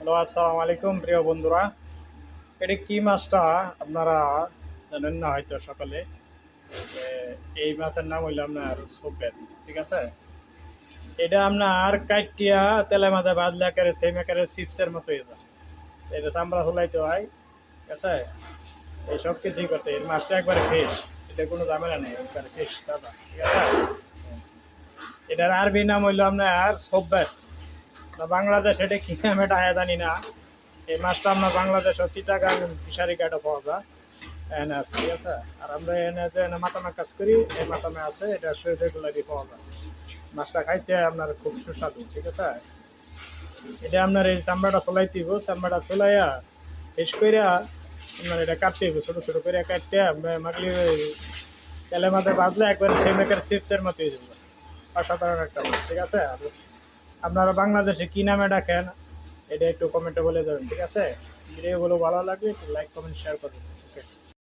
Hello, আসসালামু আলাইকুম প্রিয় বন্ধুরা। এটা কি মাছটা আপনারা জানেন না হয়তো সকালে। যে এই মাছের নাম হইলো আপনার সোপের। ঠিক আছে, এটা আপনার কাইটিয়া তেলে মাঝে বাজলে একেবারে সেম একেবারে চিপসের মতো হয়ে যায়। এটা চামড়া ফুলাইতে হয়। ঠিক আছে, এই সব কিছুই করতে এর মাছটা একবারে ফ্রেশ। এটা কোনো ঝামেলা নেই, একবারে ফ্রেশ দাদা। ঠিক আছে, এটার আরবি নাম হইলো আপনার সোপের। বাংলাদেশ এটা কি নাম এটা জানি না। এই মাছটা আমরা বাংলাদেশ চিটাগাং ফিশারি ঘাটে পাওয়া যায়। এনে আছে, ঠিক আছে। আর আমরা এনে যে এনে মাতামা কাজ করি, এই মাতামে আছে, এটা রেগুলারই পাওয়া যায়। মাছটা খাইতে আপনার খুব সুস্বাদু। ঠিক আছে, এটা আপনার এই চামড়াটা চলাই দিব, চামড়াটা চলাইয়া ফেস কইরা আপনার এটা কাটতে হইব, ছোটো ছোটো করে কাটতে মাগলি তেলের মধ্যে বাজলে একবারে সেম একের চিপসের মতো হয়ে যাবে। অসাধারণ একটা মাছ। ঠিক আছে, আর আপনারা বাংলাদেশে কি নামে ডাকেন এটা একটু কমেন্টে বলে দেবেন। ঠিক আছে, ভিডিওগুলো ভালো লাগলে একটু লাইক কমেন্ট শেয়ার করবেন। ওকে।